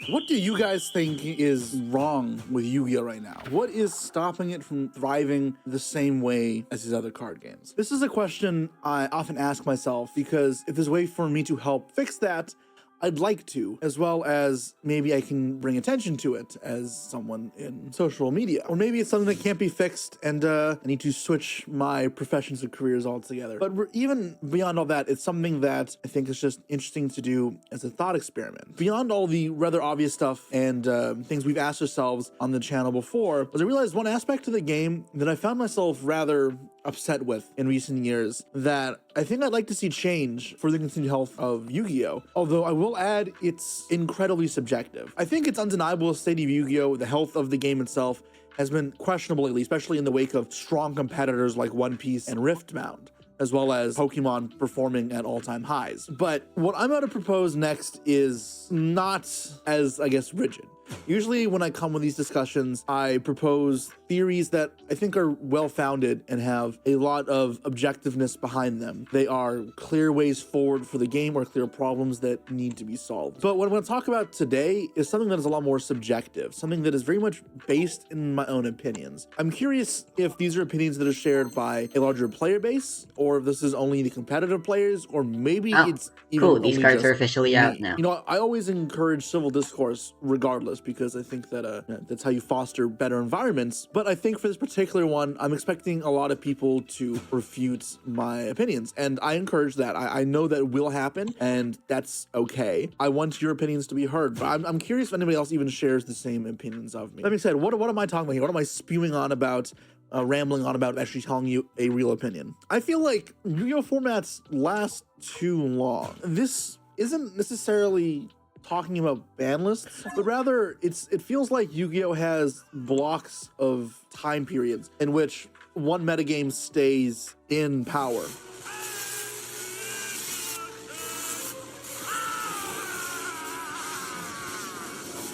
What do you guys think is wrong with Yu-Gi-Oh right now? What is stopping it from thriving the same way as these other card games? This is a question I often ask myself because if there's a way for me to help fix that, I'd like to, as well as maybe I can bring attention to it as someone in social media. Or maybe it's something that can't be fixed and I need to switch my professions and careers altogether. But even beyond all that, it's something that I think is just interesting to do as a thought experiment. Beyond all the rather obvious stuff and things we've asked ourselves on the channel before, was I realized one aspect of the game that I found myself rather upset with in recent years that I think I'd like to see change for the continued health of Yu-Gi-Oh! Although I will add, it's incredibly subjective. I think it's undeniable the state of Yu-Gi-Oh! The health of the game itself has been questionable lately, especially in the wake of strong competitors like One Piece and Riftbound, as well as Pokemon performing at all-time highs. But what I'm about to propose next is not as, I guess, rigid. Usually when I come with these discussions, I propose theories that I think are well-founded and have a lot of objectiveness behind them. They are clear ways forward for the game or clear problems that need to be solved. But what I'm going to talk about today is something that is a lot more subjective, something that is very much based in my own opinions. I'm curious if these are opinions that are shared by a larger player base, or if this is only the competitive players, or maybe it's even Cool, these only cards are just officially out me. now. You know, I always encourage civil discourse regardless, because I think that that's how you foster better environments. But I think for this particular one, I'm expecting a lot of people to refute my opinions, and I encourage that. I know that will happen, and that's okay. I want your opinions to be heard, but I'm curious if anybody else even shares the same opinions of me. That being said, what am I talking about here? What am I spewing on about? Rambling on about actually telling you a real opinion. I feel like Yu-Gi-Oh formats last too long. This isn't necessarily talking about ban lists, but rather it feels like Yu-Gi-Oh has blocks of time periods in which one metagame stays in power.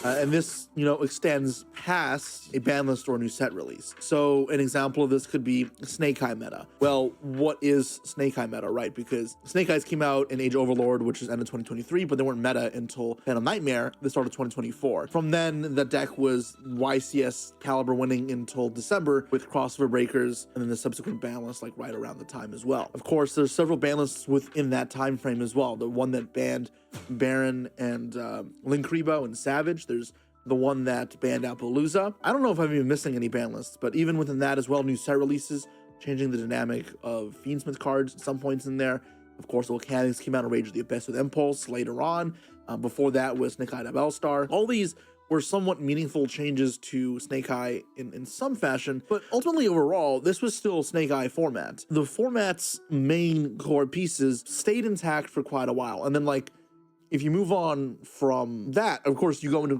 And this, you know, extends past a ban list or a new set release. So an example of this could be Snake Eye meta. Well, what is Snake Eye meta, right? Because Snake Eyes came out in Age of Overlord, which is end of 2023, but they weren't meta until Phantom Nightmare, the start of 2024. From then, the deck was YCS caliber winning until December with crossover breakers, and then the subsequent ban list like right around the time as well. Of course, there's several ban lists within that time frame as well. The one that banned Baron and Linkribo and Savage. There's the one that banned Appaloosa. I don't know if I'm even missing any ban lists, but even within that as well, new set releases, changing the dynamic of Fiendsmith cards at some points in there. Of course, the mechanics came out of Rage of the Abyss with Impulse later on. Before that was Snake Eye Bellstar. All these were somewhat meaningful changes to Snake Eye in some fashion, but ultimately overall, this was still Snake Eye format. The format's main core pieces stayed intact for quite a while, and then like, if you move on from that, of course, you go into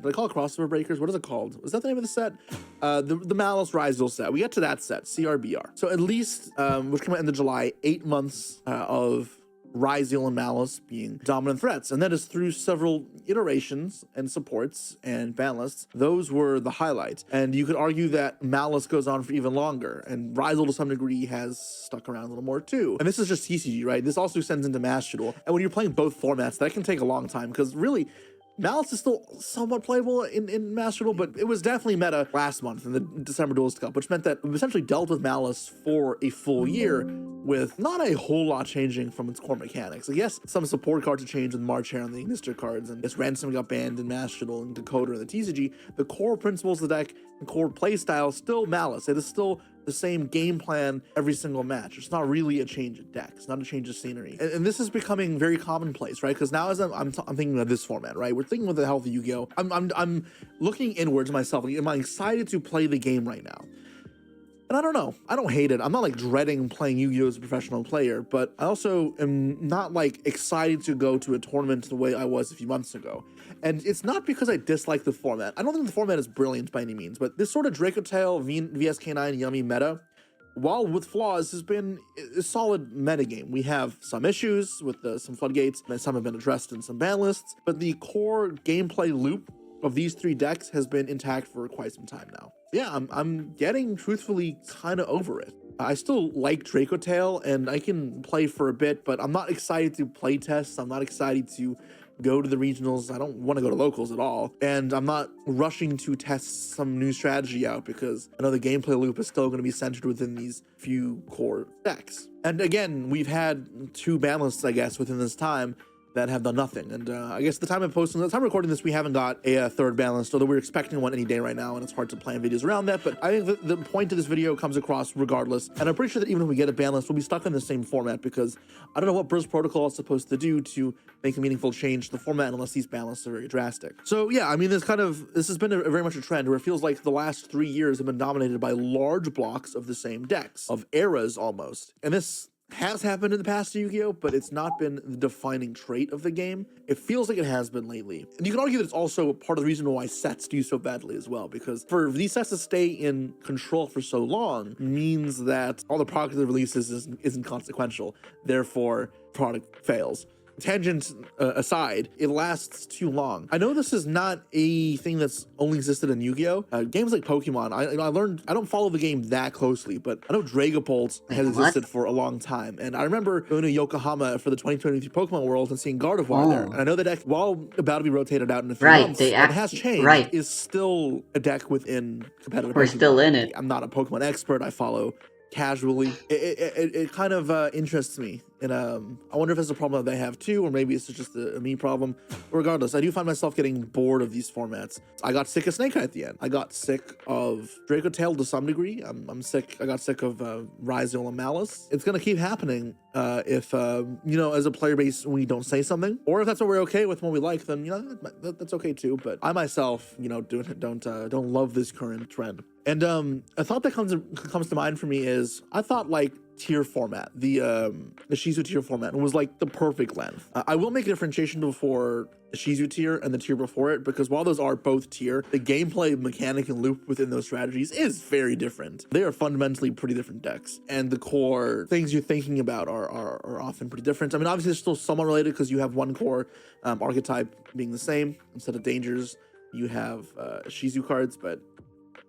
they call it crossover breakers. What is it called? Is that the name of the set? The Malice Rizal set. We get to that set, CRBR. So at least, which came out in the July, 8 months of Rizal and Malice being dominant threats. And that is through several iterations and supports and ban lists. Those were the highlight. And you could argue that Malice goes on for even longer. And Rizal to some degree has stuck around a little more too. And this is just TCG, right? This also extends into Master Duel. And when you're playing both formats, that can take a long time because really, Malice is still somewhat playable in Master Duel, but it was definitely meta last month in the December Duelist Cup, which meant that we essentially dealt with Malice for a full year with not a whole lot changing from its core mechanics. I guess some support cards have changed with March Hare and the Ignister cards, and this Ransom got banned in Master Duel and Decoder and the TCG. The core principles of the deck and core playstyle still Malice. It is still the same game plan every single match. It's not really a change of deck. It's not a change of scenery. And this is becoming very commonplace, right? Because now as I'm thinking of this format, right? We're thinking with the health of Yu-Gi-Oh! I'm looking inwards myself. Like, am I excited to play the game right now? And I don't know. I don't hate it. I'm not like dreading playing Yu-Gi-Oh! As a professional player, but I also am not like excited to go to a tournament the way I was a few months ago. And it's not because I dislike the format. I don't think the format is brilliant by any means, but this sort of Draco Tail VSK9 Yummy meta, while with flaws, has been a solid metagame. We have some issues with some floodgates, and some have been addressed in some ban lists, but the core gameplay loop of these three decks has been intact for quite some time now. Yeah, I'm getting truthfully kind of over it. I still like Draco Tail and I can play for a bit, but I'm not excited to play test. I'm not excited to go to the regionals. I don't want to go to locals at all. And I'm not rushing to test some new strategy out because I know the gameplay loop is still going to be centered within these few core decks. And again, we've had 2 ban lists, I guess, within this time that have done nothing. And I guess the time I'm recording this, we haven't got a 3rd ban list, although we're expecting one any day right now, and it's hard to plan videos around that. But I think the point of this video comes across regardless. And I'm pretty sure that even if we get a ban list, we'll be stuck in the same format because I don't know what Burst Protocol is supposed to do to make a meaningful change to the format unless these ban lists are very drastic. So yeah, I mean, this has been a very much a trend where it feels like the last 3 years have been dominated by large blocks of the same decks, of eras almost. And this has happened in the past to Yu-Gi-Oh, but it's not been the defining trait of the game. It feels like it has been lately. And you can argue that it's also part of the reason why sets do so badly as well, because for these sets to stay in control for so long means that all the product that releases isn't consequential. Therefore, product fails. Tangent aside, it lasts too long. I know this is not a thing that's only existed in Yu-Gi-Oh! Games like Pokemon, I learned, I don't follow the game that closely, but I know Dragapult has existed for a long time. And I remember going to Yokohama for the 2023 Pokemon World and seeing Gardevoir there. And I know the deck, while about to be rotated out in a few months, it has changed, is still a deck within competitive Pokemon. We're still in it. I'm not a Pokemon expert. I follow casually. It kind of interests me, and I wonder if it's a problem that they have too, or maybe it's just a me problem. Regardless, I do find myself getting bored of these formats. I got sick of Snake Eye at the end. I got sick of Draco Tail to some degree. I'm sick. I got sick of Rizal and Malice. It's gonna keep happening if you know, as a player base, we don't say something, or if that's what we're okay with when we like, then you know that's okay too. But I myself, you know, don't love this current trend. And a thought that comes to mind for me is I thought like tier format, the Shizu tier format was like the perfect length. I will make a differentiation before the Shizu tier and the tier before it, because while those are both tier, the gameplay mechanic and loop within those strategies is very different. They are fundamentally pretty different decks, and the core things you're thinking about are often pretty different. I mean, obviously, they're still somewhat related because you have one core archetype being the same. Instead of dangers, you have Shizu cards, but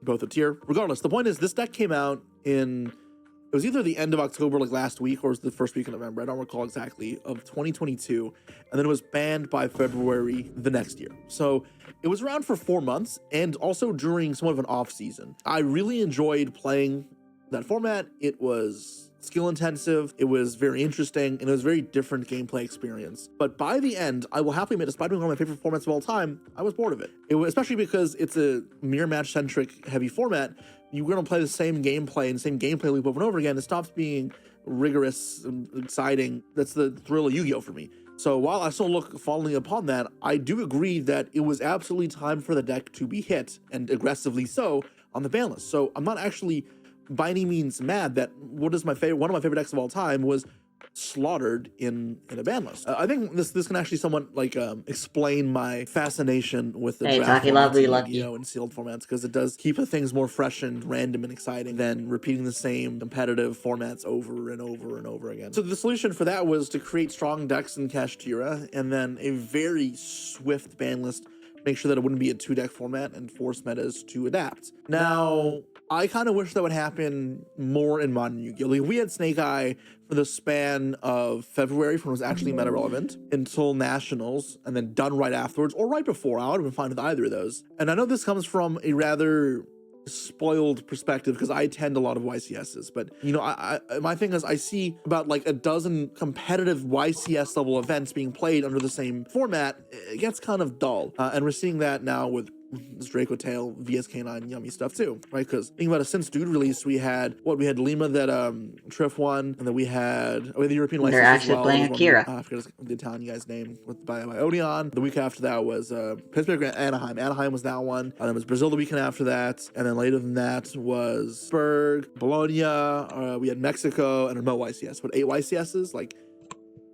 both a tier. Regardless, the point is this deck came out in, it was either the end of October, like last week, or it was the first week of November, I don't recall exactly, of 2022, and then it was banned by February the next year. So it was around for 4 months, and also during somewhat of an off season. I really enjoyed playing that format. It was skill intensive, it was very interesting, and it was a very different gameplay experience. But by the end, I will happily admit, despite being one of my favorite formats of all time, I was bored of it. It was, especially because it's a mirror match centric heavy format. You're gonna play the same gameplay and same gameplay loop over and over again. It stops being rigorous and exciting. That's the thrill of Yu-Gi-Oh for me. So while I still look fondly upon that, I do agree that it was absolutely time for the deck to be hit, and aggressively so, on the ban list. So I'm not actually by any means mad that one of my favorite decks of all time was slaughtered in a ban list. I think this can actually somewhat like explain my fascination with the draft formats and Yu-Gi-Oh and sealed formats, because it does keep the things more fresh and random and exciting than repeating the same competitive formats over and over and over again. So the solution for that was to create strong decks in Kashtira, and then a very swift ban list, make sure that it wouldn't be a 2-deck format, and force metas to adapt. Now, I kind of wish that would happen more in modern Yu-Gi-Oh! Like, we had Snake Eye for the span of February, when it was actually meta relevant, until Nationals, and then done right afterwards, or right before. I would have been fine with either of those. And I know this comes from a rather spoiled perspective, because I attend a lot of YCSs, but you know, my thing is I see about like a dozen competitive YCS level events being played under the same format. It gets kind of dull, and we're seeing that now with this Draco Tail VSK9 yummy stuff too, right? Because thinking about it, since Dude released, we had Lima that Triff won, and then we had the European license. They're actually playing Akira. I forget the Italian guy's name by Odeon. The week after that was Pittsburgh and Anaheim. Anaheim was that one. And then it was Brazil the weekend after that, and then later than that was Pittsburgh, Bologna. We had Mexico and remote YCS. What, 8 YCSs? Like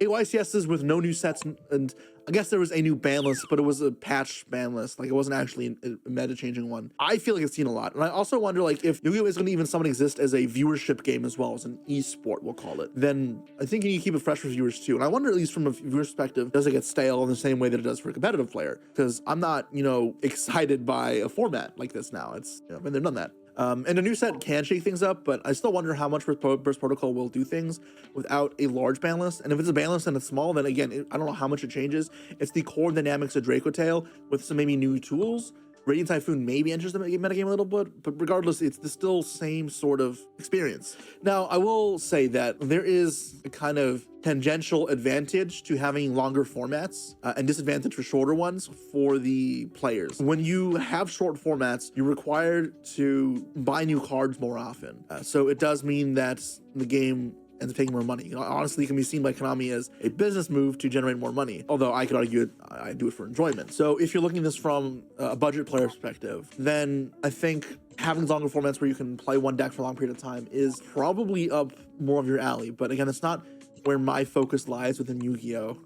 8 YCSs with no new sets, and I guess there was a new ban list, but it was a patch ban list. Like, it wasn't actually a meta-changing one. I feel like it's seen a lot. And I also wonder, like, if Yu-Gi-Oh! Is going to even somewhat exist as a viewership game as well, as an e-sport, we'll call it, then I think you need to keep it fresh for viewers too. And I wonder, at least from a viewer perspective, does it get stale in the same way that it does for a competitive player? Because I'm not, you know, excited by a format like this now. It's, you know, I mean, they've done that. And a new set can shake things up, but I still wonder how much Burst Protocol will do things without a large ban list. And if it's a ban list and it's small, then again, I don't know how much it changes. It's the core dynamics of Draco Tail with some maybe new tools. Radiant Typhoon maybe enters the metagame a little bit, but regardless, it's the still same sort of experience. Now, I will say that there is a kind of tangential advantage to having longer formats and disadvantage for shorter ones for the players. When you have short formats, you're required to buy new cards more often. So it does mean that the game ends up taking more money. Honestly, it can be seen by Konami as a business move to generate more money. Although I could argue I do it for enjoyment. So if you're looking at this from a budget player perspective, then I think having longer formats where you can play one deck for a long period of time is probably up more of your alley. But again, it's not where my focus lies within Yu-Gi-Oh!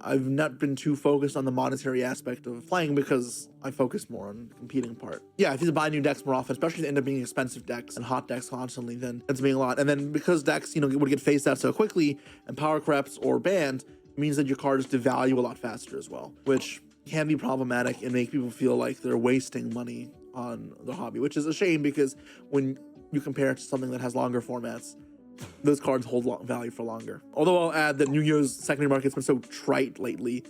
I've not been too focused on the monetary aspect of playing because I focus more on the competing part. Yeah, if you buy new decks more often, especially if they end up being expensive decks and hot decks constantly, then it's being a lot. And then because decks, would get phased out so quickly and power crept or banned, it means that your cards devalue a lot faster as well, which can be problematic and make people feel like they're wasting money on the hobby, which is a shame because when you compare it to something that has longer formats, those cards hold value for longer. Although I'll add that Yu-Gi-Oh's secondary market's been so trite lately,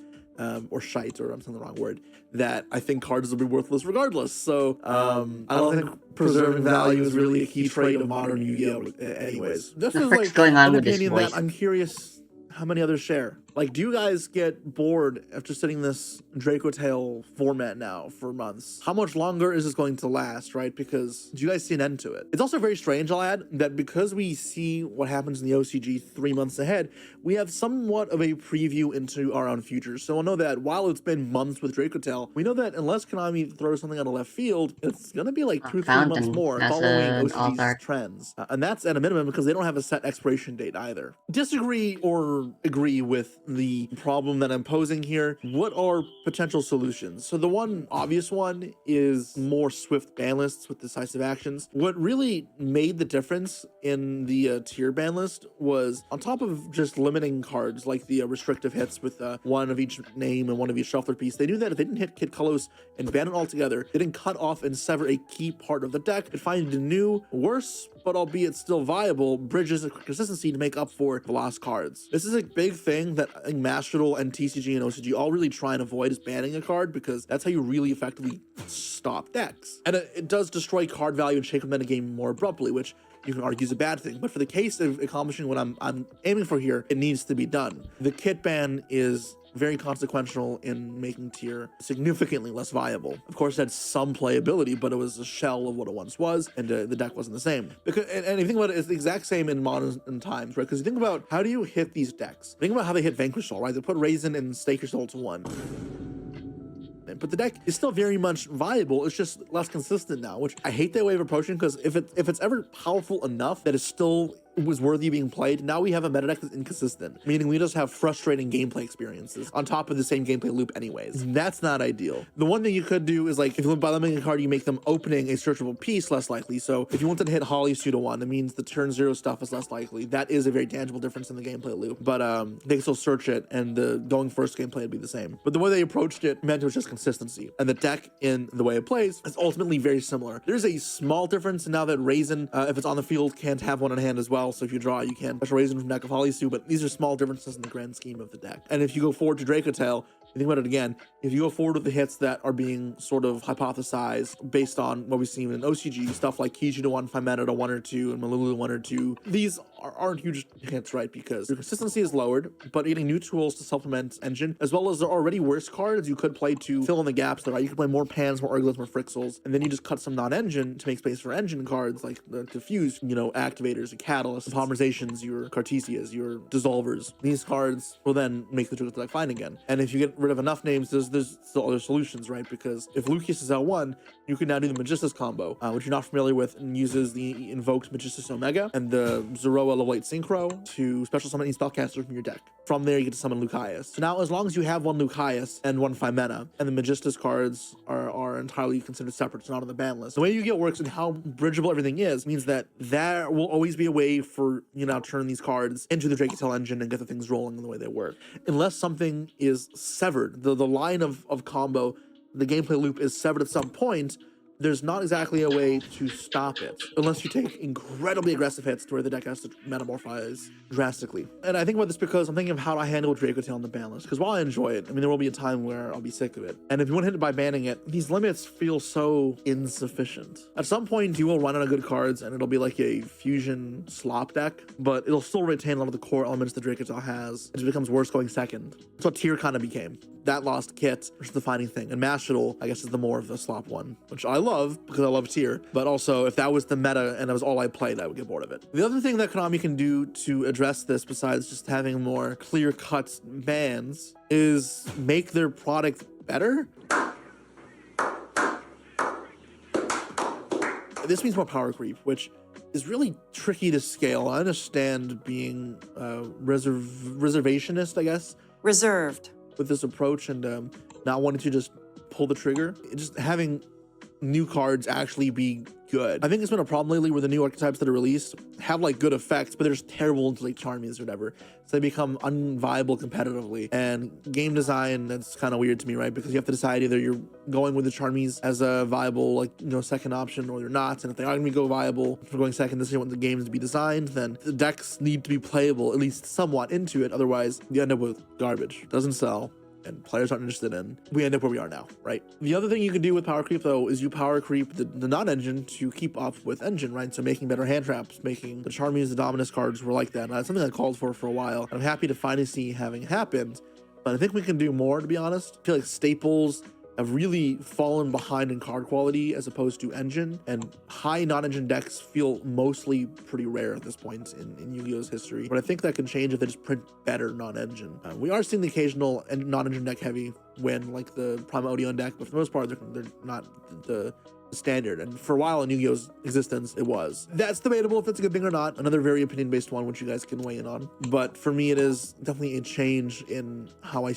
or shite, or I'm saying the wrong word, that I think cards will be worthless regardless. So I don't think preserving value is really a key trait of modern Yu-Gi-Oh! Anyways. This is like going on an with this opinion voice? that I'm curious how many others share. Like, do you guys get bored after sitting this Draco Tail format now for months? How much longer is this going to last, right? Because do you guys see an end to it? It's also very strange, I'll add, that because we see what happens in the OCG 3 months ahead, we have somewhat of a preview into our own future. So we'll know that while it's been months with Draco Tail, we know that unless Konami throws something out of left field, it's gonna be like 2 or 3 months more following OCG's trends. And that's at a minimum because they don't have a set expiration date either. Disagree or agree with the problem that I'm posing here? What are potential solutions? So the one obvious one is more swift ban lists with decisive actions. What really made the difference in the tier ban list was, on top of just limiting cards like the restrictive hits with one of each name and one of each shuffler piece, they knew that if they didn't hit Kid Kalos and ban it altogether, they didn't cut off and sever a key part of the deck and find a new, worse, but albeit still viable, bridges of consistency to make up for the lost cards. This is a big thing that I think Master Duel and TCG and OCG all really try and avoid, is banning a card, because that's how you really effectively stop decks. And it does destroy card value and shake up metagame more abruptly, which you can argue is a bad thing. But for the case of accomplishing what I'm aiming for here, it needs to be done. The kit ban is very consequential in making tier significantly less viable. Of course, it had some playability, but it was a shell of what it once was, and the deck wasn't the same. Because, and if you think about it, it's the exact same in modern times, right? Because you think about, how do you hit these decks? Think about how they hit Vanquish Soul, right? They put Raisin and Stake Your Soul to 1. But the deck is still very much viable. It's just less consistent now, which I hate that way of approaching, because if it's ever powerful enough that it still was worthy of being played, now we have a meta deck that's inconsistent, meaning we just have frustrating gameplay experiences on top of the same gameplay loop anyways. That's not ideal. The one thing you could do is, like, if you by limiting a card, you make them opening a searchable piece less likely. So if you wanted to hit Holly Suda 1, that means the turn 0 stuff is less likely. That is a very tangible difference in the gameplay loop, but they can still search it, and the going first gameplay would be the same. But the way they approached it meant it was just consistency, and the deck in the way it plays is ultimately very similar. There's a small difference now that Raisin, if it's on the field, can't have one in hand as well. So if you draw, you can special Raisin from deck of Holisu, but these are small differences in the grand scheme of the deck. And if you go forward to Draco Tail, you think about it again, if you go forward with the hits that are being sort of hypothesized based on what we've seen in OCG, stuff like Kiji to 1, Fimeta to 1 or 2, and Malulu 1 or 2, these aren't huge hits, right? Because your consistency is lowered, but getting new tools to supplement engine, as well as there are already worse cards you could play to fill in the gaps there, right? You could play more Pans, more Urglets, more Frixels, and then you just cut some non-engine to make space for engine cards, like the Diffuse, activators, the Catalysts, the Polymerizations, your Cartesias, your Dissolvers. These cards will then make the deck fine again. And if you get rid of enough names, there's still other solutions, right? Because if Lucius is L1, you can now do the Magistus combo, which you're not familiar with, and uses the invoked Magistus Omega and the Zeroa Level 8 Synchro to special summon any spellcaster from your deck. From there, you get to summon Lucius. So now, as long as you have one Lucius and one Fimeta, and the Magistus cards are entirely considered separate, it's not on the ban list. The way Yu-Gi-Oh works and how bridgeable everything is means that there will always be a way for you now turn these cards into the Draco Tail engine and get the things rolling in the way they work. Unless something is severed, the line of combo, the gameplay loop is severed at some point, there's not exactly a way to stop it unless you take incredibly aggressive hits to where the deck has to metamorphize drastically. And I think about this because I'm thinking of how I handle Draco Tail on the ban list, because while I enjoy it, I mean, there will be a time where I'll be sick of it. And if you want to hit it by banning it, these limits feel so insufficient. At some point, you will run out of good cards and it'll be like a fusion slop deck, but it'll still retain a lot of the core elements that Draco Tail has. It just becomes worse going second. That's what Tier kind of became. That lost Kit, which is the defining thing. And Mashal, I guess, is the more of the slop one, which I love because I love Tier. But also, if that was the meta and that was all I played, I would get bored of it. The other thing that Konami can do to address this, besides just having more clear-cut bans, is make their product better. This means more power creep, which is really tricky to scale. I understand being reservationist, I guess. Reserved. With this approach and not wanting to just pull the trigger. Just having new cards actually be good. I think it's been a problem lately where the new archetypes that are released have like good effects, but they're just terrible into like Charmies or whatever. So they become unviable competitively. And game design, that's kind of weird to me, right? Because you have to decide either you're going with the Charmies as a viable, like, you know, second option, or you're not. And if they are going to go viable for going second, this is what the games to be designed, then the decks need to be playable, at least somewhat into it. Otherwise, you end up with garbage. Doesn't sell. And players aren't interested in, we end up where we are now, right? The other thing you can do with power creep, though, is you power creep the non-engine to keep up with engine, right? So making better hand traps, making the Charmies, the Dominus cards were like that. And that's something I called for a while. And I'm happy to finally see having happened. But I think we can do more, to be honest. I feel like staples have really fallen behind in card quality as opposed to engine, and high non-engine decks feel mostly pretty rare at this point in Yu-Gi-Oh's history. But I think that can change if they just print better non-engine. We are seeing the occasional non-engine deck heavy win, like the Prime Odeon deck, but for the most part, they're not the standard. And for a while in Yu-Gi-Oh's existence, it was. That's debatable if it's a good thing or not. Another very opinion-based one, which you guys can weigh in on. But for me, it is definitely a change in how I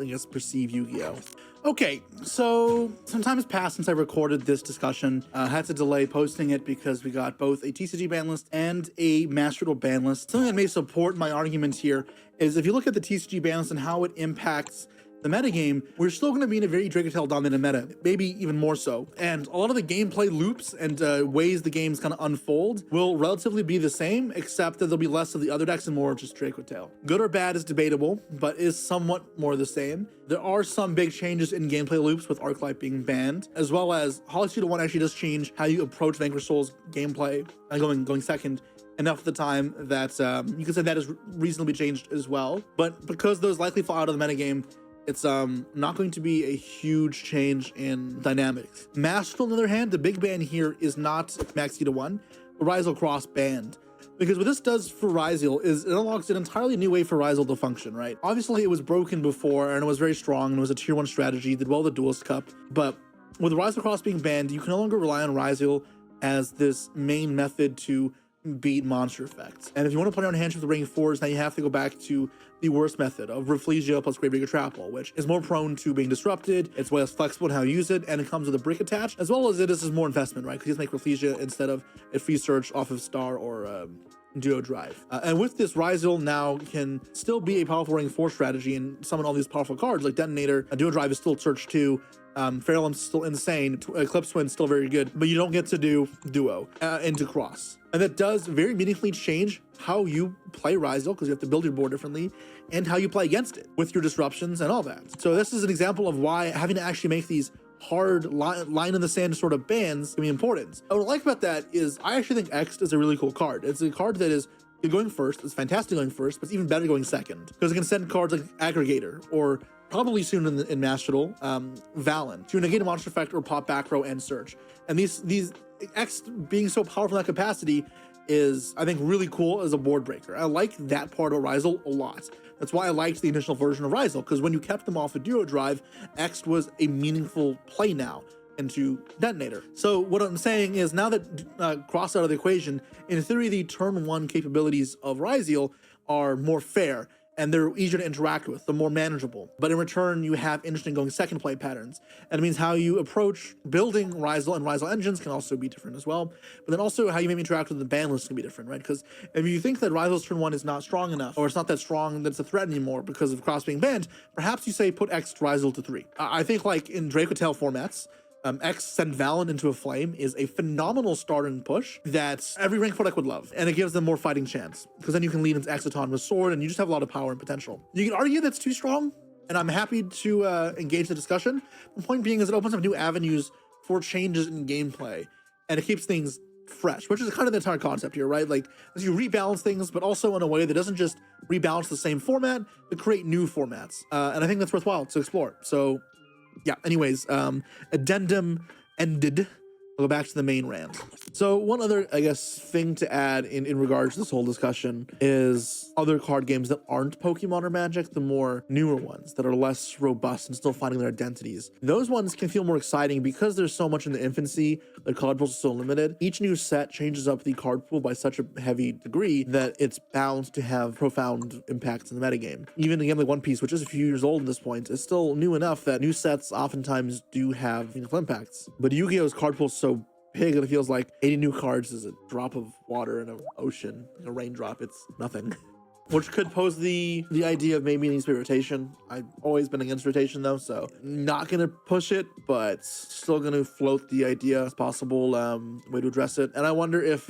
guess perceive Yu-Gi-Oh. Okay, so some time has passed since I recorded this discussion. Had to delay posting it because we got both a TCG ban list and a Master Duel ban list. Something that may support my argument here is if you look at the TCG ban list and how it impacts the metagame, we're still going to be in a very Draco Tail dominant meta, maybe even more so. And a lot of the gameplay loops and ways the games kind of unfold will relatively be the same, except that there'll be less of the other decks and more of just Draco Tail. Good or bad is debatable, but is somewhat more the same. There are some big changes in gameplay loops with Arclight being banned, as well as Hollow Studio 1 actually does change how you approach Vanquish Soul's gameplay, going second enough at the time that you can say that is reasonably changed as well. But because those likely fall out of the metagame, it's not going to be a huge change in dynamics. Master, on the other hand, the big ban here is not Max Zeta 1, but Ryzel Cross banned. Because what this does for Ryzel is it unlocks an entirely new way for Ryzel to function, right? Obviously, it was broken before, and it was very strong, and it was a tier 1 strategy, did well the Duelist Cup, but with Ryzel Cross being banned, you can no longer rely on Ryzel as this main method to beat monster effects. And if you want to play on Handship with the Ring 4s, now you have to go back to the worst method of Rafflesia plus Gravedigger Trapple, which is more prone to being disrupted, it's way less flexible in how you use it, and it comes with a brick attached, as well as it is more investment, right? Because you just make Rafflesia instead of a free search off of Star or Duo Drive. And with this, Ryzel now can still be a powerful Ring 4 strategy and summon all these powerful cards like Detonator. Duo Drive is still Search 2. Fairlamp's still insane. Eclipse Twin's still very good, but you don't get to do Duo into Cross. And that does very meaningfully change how you play Ryzel, because you have to build your board differently, and how you play against it with your disruptions and all that. So this is an example of why having to actually make these hard line in the sand sort of bans can be important. What I like about that is I actually think X is a really cool card. It's a card that is going first. It's fantastic going first, but it's even better going second, because it can send cards like Aggregator, or probably soon in Master Duel, Valen, to negate a monster effect or pop back row and search. And these X being so powerful in that capacity is, I think, really cool as a board breaker. I like that part of Ryzel a lot. That's why I liked the initial version of Ryzel, because when you kept them off a Duo Drive, X was a meaningful play now into Detonator. So what I'm saying is, now that Cross out of the equation, in theory, the turn 1 capabilities of Ryzel are more fair, and they're easier to interact with, they're more manageable. But in return, you have interesting going second play patterns. And it means how you approach building Ryzel and Ryzel engines can also be different as well. But then also how you maybe interact with the ban list can be different, right? Because if you think that Ryzel's turn 1 is not strong enough, or it's not that strong that it's a threat anymore because of Cross being banned, perhaps you say put X Ryzel to 3. I think like in Draco Tail formats, X send Valen into a flame is a phenomenal start and push that every rank 4 deck would love, and it gives them more fighting chance because then you can lead into Exciton with sword and you just have a lot of power and potential. You can argue that's too strong, and I'm happy to engage the discussion. The point being is it opens up new avenues for changes in gameplay, and it keeps things fresh, which is kind of the entire concept here, right? Like, as you rebalance things, but also in a way that doesn't just rebalance the same format, but create new formats. And I think that's worthwhile to explore. So yeah, anyways, addendum ended. I'll go back to the main rant. So one other, I guess, thing to add in regards to this whole discussion is other card games that aren't Pokemon or Magic, the more newer ones that are less robust and still finding their identities. Those ones can feel more exciting because there's so much in the infancy, the card pools are so limited. Each new set changes up the card pool by such a heavy degree that it's bound to have profound impacts in the metagame. Even a game like One Piece, which is a few years old at this point, is still new enough that new sets oftentimes do have meaningful impacts. But Yu-Gi-Oh's card pool is so big that it feels like 80 new cards is a drop of water in an ocean, like a raindrop. It's nothing. Which could pose the idea of maybe needs to be rotation. I've always been against rotation though, so not gonna push it, but still gonna float the idea as possible way to address it. And I wonder if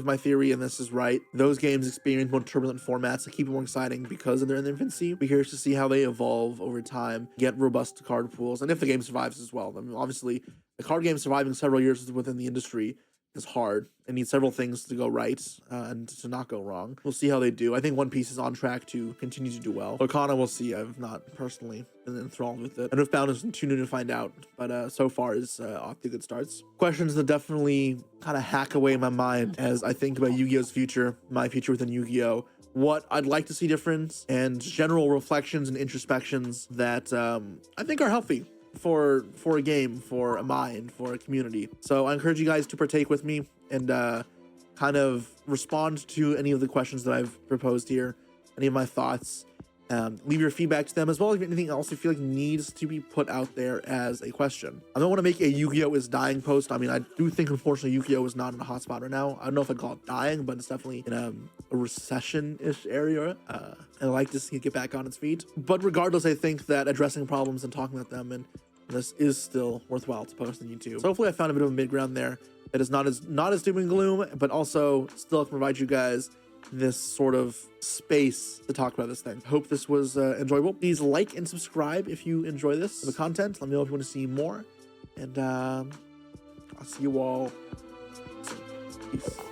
my theory in this is right. Those games experience more turbulent formats to keep it more exciting because they're in their infancy. We're curious to see how they evolve over time, get robust card pools, and if the game survives as well. I mean, obviously, the card game surviving several years within the industry is hard and needs several things to go right and to not go wrong. We'll see how they do. I think One Piece is on track to continue to do well. Arcana, we'll see. I've not personally been enthralled with it. And Earthbound is too new to find out, but so far is off to good starts. Questions that definitely kind of hack away my mind as I think about Yu-Gi-Oh's future, my future within Yu-Gi-Oh! What I'd like to see different, and general reflections and introspections that I think are healthy for a game, for a mind, for a community. So I encourage you guys to partake with me and kind of respond to any of the questions that I've proposed here, any of my thoughts. Leave your feedback to them, as well as anything else you feel like needs to be put out there as a question. I don't want to make a Yu-Gi-Oh! Is dying post. I mean, I do think unfortunately Yu-Gi-Oh! Is not in a hot spot right now. I don't know if I'd call it dying, but it's definitely in a recession-ish area. And I like to see it get back on its feet. But regardless, I think that addressing problems and talking about them and this is still worthwhile to post on YouTube. So hopefully I found a bit of a mid-ground there that is not as doom and gloom, but also still provide you guys this sort of space to talk about this thing. Hope this was enjoyable. Please like and subscribe if you enjoy this, the content. Let me know if you want to see more. And I'll see you all soon. Peace.